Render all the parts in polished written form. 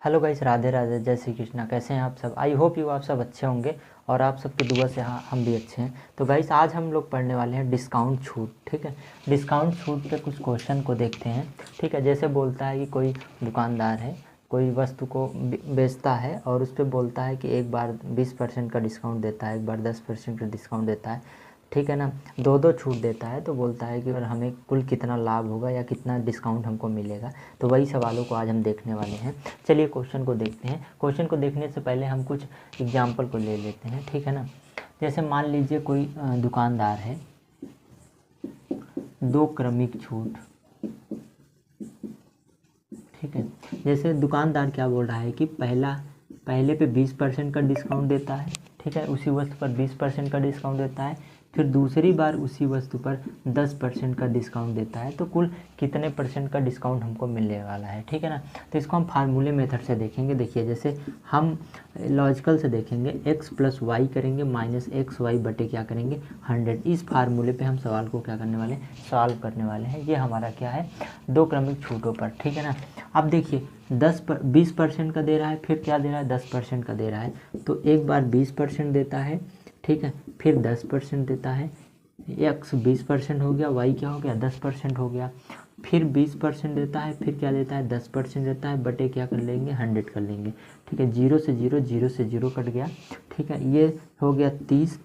Hello guys, Radhe Radhe, जय श्री कृष्णा। कैसे हैं आप सब? आई होप यू आप सब अच्छे होंगे और आप सबकी दुआ से हाँ हम भी अच्छे हैं। तो गाइस आज हम लोग पढ़ने वाले हैं डिस्काउंट छूट। ठीक है, डिस्काउंट छूट पे कुछ क्वेश्चन को देखते हैं। ठीक है, जैसे बोलता है कि कोई दुकानदार है, कोई वस्तु को बेचता है और उस पर बोलता है कि एक बार 20% का डिस्काउंट देता है, एक बार 10% का डिस्काउंट देता है। ठीक है ना, दो दो छूट देता है। तो बोलता है कि अगर हमें कुल कितना लाभ होगा या कितना डिस्काउंट हमको मिलेगा। तो वही सवालों को आज हम देखने वाले हैं। चलिए क्वेश्चन को देखते हैं। क्वेश्चन को देखने से पहले हम कुछ एग्जाम्पल को ले लेते हैं। ठीक है ना, जैसे मान लीजिए कोई दुकानदार है, दो क्रमिक छूट। ठीक है, जैसे दुकानदार क्या बोल रहा है कि पहले पे 20% का डिस्काउंट देता है। ठीक है, उसी वस्तु पर 20% का डिस्काउंट देता है, फिर दूसरी बार उसी वस्तु पर 10% का डिस्काउंट देता है। तो कुल कितने परसेंट का डिस्काउंट हमको मिलने वाला है। ठीक है ना, तो इसको हम फार्मूले मेथड से देखेंगे। देखिए, जैसे हम लॉजिकल से देखेंगे, x + y करेंगे -xy बटे क्या करेंगे 100। इस फार्मूले पे हम सवाल को क्या करने वाले हैं, सॉल्व करने वाले हैं। ये हमारा क्या है, दो क्रमिक छूटों पर। ठीक है ना, अब देखिए 20% का दे रहा है, फिर क्या दे रहा है 10% का दे रहा है। तो एक बार 20% देता है, ठीक है, फिर 10% देता है। x 20% हो गया, y क्या हो गया 10% हो गया। फिर 20% देता है, फिर क्या देता है 10% देता है, बटे क्या कर लेंगे 100 कर लेंगे। ठीक है, 0 से 0, 0 से 0 कट गया। ठीक है, ये हो गया 30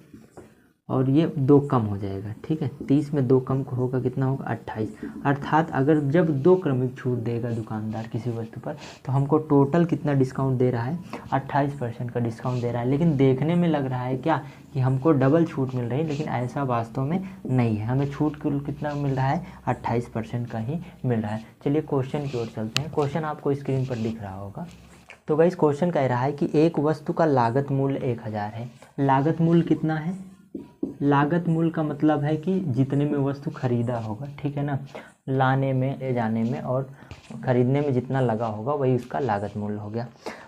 और ये 2 कम हो जाएगा। ठीक है, 30 में 2 कम होगा, कितना होगा 28। अर्थात अगर जब दो क्रमिक छूट देगा दुकानदार किसी वस्तु पर, तो हमको टोटल कितना डिस्काउंट दे रहा है, 28% का डिस्काउंट दे रहा है। लेकिन देखने में लग रहा है क्या कि हमको डबल छूट मिल रही है, लेकिन ऐसा वास्तव में नहीं है। हमें छूट कितना मिल रहा है, 28% का ही मिल रहा है। चलिए क्वेश्चन की ओर चलते हैं। क्वेश्चन आपको स्क्रीन पर दिख रहा होगा। तो गाइस क्वेश्चन कह रहा है कि एक वस्तु का लागत मूल्य 1000 है। लागत मूल्य कितना है, लागत मूल्य का मतलब है कि जितने में वस्तु खरीदा होगा। ठीक है ना, लाने में, ले जाने में और खरीदने में जितना लगा होगा वही उसका लागत मूल्य हो गया।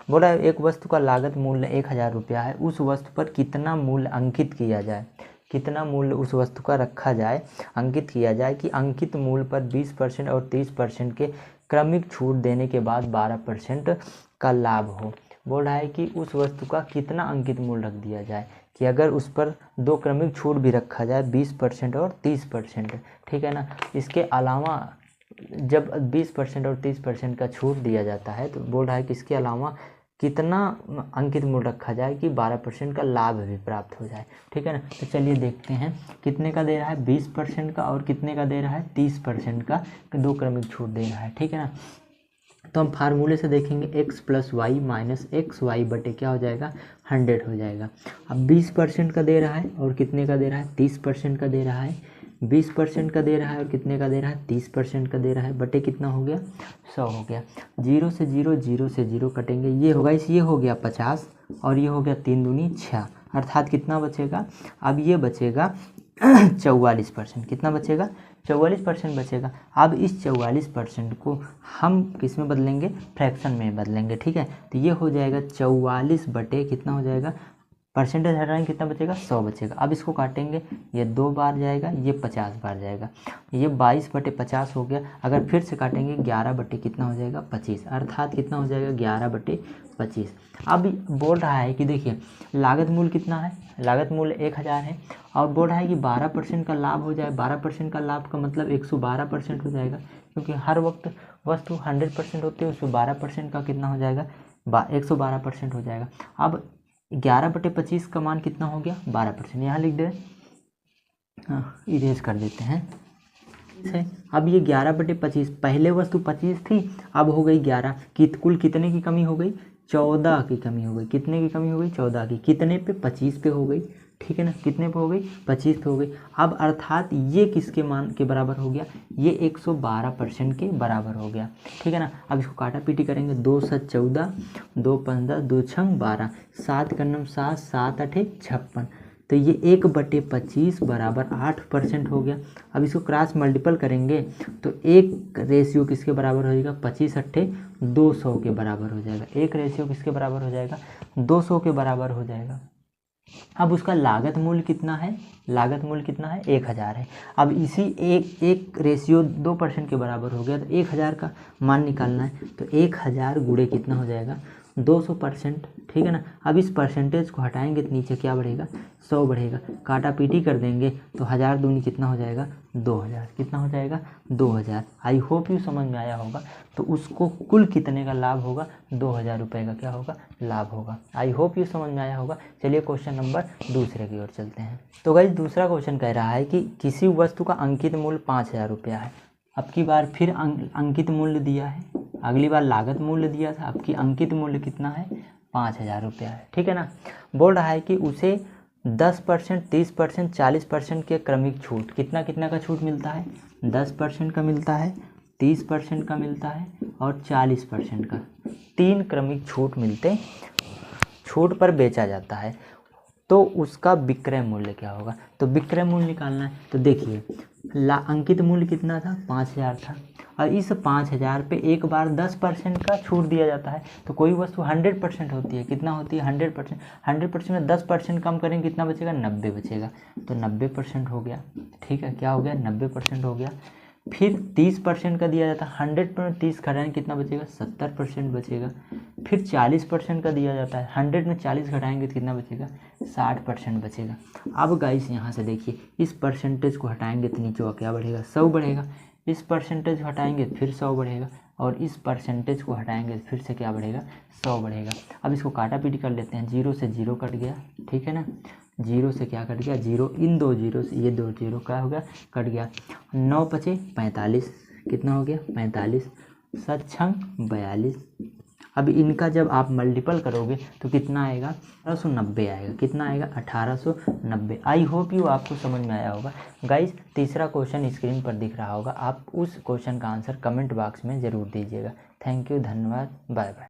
बोला एक वस्तु का लागत मूल्य 1000 रुपया है, उस वस्तु पर कितना मूल्य अंकित किया जाए, कितना मूल्य उस वस्तु का रखा जाए, अंकित किया जाए कि अंकित मूल्य पर 20% और 30% के क्रमिक छूट देने के बाद 12% का लाभ हो। बोल रहा है कि उस वस्तु का कितना अंकित मूल्य रख दिया जाए कि अगर उस पर दो क्रमिक छूट भी रखा जाए 20% और 30%। ठीक है ना, इसके अलावा जब 20% और 30% का छूट दिया जाता है तो बोल रहा है कि इसके अलावा कितना अंकित मूल्य रखा जाए कि 12% का लाभ भी प्राप्त हो जाए। ठीक है ना, तो चलिए देखते हैं कितने का दे रहा है, 20% का और कितने का दे रहा है 30% का, दो क्रमिक छूट दे रहा है। ठीक है ना, तो हम फार्मूले से देखेंगे x + y - xy बटे क्या हो जाएगा 100 हो जाएगा। अब 20% का दे रहा है और कितने का दे रहा है 30% का दे रहा है। 20% का दे रहा है और कितने का दे रहा है 30% का दे रहा है, बटे कितना हो गया 100 हो गया। 0 से 0, 0 से 0 कटेंगे, ये होगा ये हो गया 50 और ये हो गया 3 दूनी 6, अर्थात कितना बचेगा, अब ये बचेगा 44%। कितना बचेगा 44% बचेगा। अब इस 44% को हम किस में बदलेंगे, फ्रैक्शन में बदलेंगे। ठीक है, तो ये हो जाएगा 44 बटे कितना हो जाएगा, परसेंटेज हटाएंगे कितना बचेगा 100 बचेगा। अब इसको काटेंगे, ये 2 बार जाएगा, ये 50 बार जाएगा, ये 22 बटे 50 हो गया। अगर फिर से काटेंगे 11 बटे कितना हो जाएगा 25, अर्थात कितना हो जाएगा 11 बटे 25। अब बोल रहा है कि देखिए लागत मूल्य कितना है, लागत मूल्य 1000 है और बोल रहा है कि 12% का लाभ हो जाए। 12% का लाभ का मतलब 112% हो जाएगा, क्योंकि हर वक्त वस्तु 100% होती है, उसमें 12% का कितना हो जाएगा 112% हो जाएगा। अब 11 बटे 25 का मान कितना हो गया 12%, यहाँ लिख दे, हाँ इरेज कर देते हैं है। अब ये 11 बटे 25, पहले वस्तु 25 थी, अब हो गई 11, कुल कितने की कमी हो गई 14 की कमी हो गई। कितने की कमी हो गई 14 की, कितने पे 25 पे हो गई। ठीक है ना, कितने पे हो गई 25 पे हो गई। अब अर्थात ये किसके मान के बराबर हो गया, ये 112% के बराबर हो गया। ठीक है ना, अब इसको काटा पीटी करेंगे, 2 × 7 = 14, 2 × 15, 2 × 6 = 12, 7 × 9 = 7, 7 × 8 = 56, तो ये 1 बटे 25 बराबर 8% हो गया। अब इसको क्रॉस मल्टीपल करेंगे तो एक रेशियो किसके बराबर हो जाएगा, 25 × 8 = 200 के बराबर हो जाएगा। एक रेशियो किसके बराबर हो जाएगा 200 के बराबर हो जाएगा। अब उसका लागत मूल्य कितना है, लागत मूल्य कितना है 1000 है। अब इसी एक रेशियो 2% के बराबर हो गया, तो 1000 का मान निकालना है, तो 1000 गुणे कितना हो जाएगा 200%, ठीक है ना। अब इस परसेंटेज को हटाएंगे तो नीचे क्या बढ़ेगा 100 बढ़ेगा, काटा पीटी कर देंगे तो 1000 दूनी कितना हो जाएगा 2000, कितना हो जाएगा 2000। आई होप यू समझ में आया होगा। तो उसको कुल कितने का लाभ होगा 2000 रुपये का क्या होगा लाभ होगा। आई होप यू समझ में आया होगा। चलिए क्वेश्चन नंबर दूसरे की ओर चलते हैं। तो गाइस दूसरा क्वेश्चन कह रहा है कि किसी वस्तु का अंकित मूल्य 5000 रुपया है। अब की बार फिर अंकित मूल्य दिया है, अगली बार लागत मूल्य दिया था, अब की अंकित मूल्य कितना है 5000 रुपया है, ठीक है ना। बोल रहा है कि उसे 10%, 30%, 40% के क्रमिक छूट, कितना कितना का छूट मिलता है 10% का मिलता है, 30% का मिलता है और 40% का, 3 क्रमिक छूट मिलते छूट पर बेचा जाता है। तो उसका विक्रय मूल्य क्या होगा, तो विक्रय मूल्य निकालना है। तो देखिए अंकित मूल्य कितना था 5000 था, और इस 5000 पे एक बार 10% का छूट दिया जाता है। तो कोई वस्तु 100% होती है, कितना होती है 100%, 100% में 10% कम करेंगे कितना बचेगा 90 बचेगा, तो 90% हो गया, ठीक है। क्या हो गया 90% हो गया। फिर 30% का दिया जाता है, 100 में 30 घटाएंगे कितना बचेगा 70% बचेगा। फिर 40% का दिया जाता है, 100 में 40 घटाएंगे तो कितना बचेगा 60% बचेगा। अब गाइस यहाँ से देखिए इस परसेंटेज को हटाएंगे तो नीचे क्या बढ़ेगा 100 बढ़ेगा, इस परसेंटेज को हटाएंगे फिर 100 बढ़ेगा, और इस परसेंटेज को हटाएंगे फिर से क्या बढ़ेगा 100 बढ़ेगा। अब इसको काटा पीटी कर लेते हैं, 0 से 0 कट गया, ठीक है ना, 0 से क्या कट गया 0, इन 2 जीरो से ये 2 जीरो क्या हो गया कट गया, 9 पचे 45, कितना हो गया 45, 7 छंग 42। अब इनका जब आप मल्टीपल करोगे तो कितना आएगा 1890 आएगा, कितना आएगा 1890। आई होप यू आपको समझ में आया होगा। गाइस तीसरा क्वेश्चन स्क्रीन पर दिख रहा होगा, आप उस क्वेश्चन का आंसर कमेंट बॉक्स में ज़रूर दीजिएगा। थैंक यू, धन्यवाद, बाय बाय।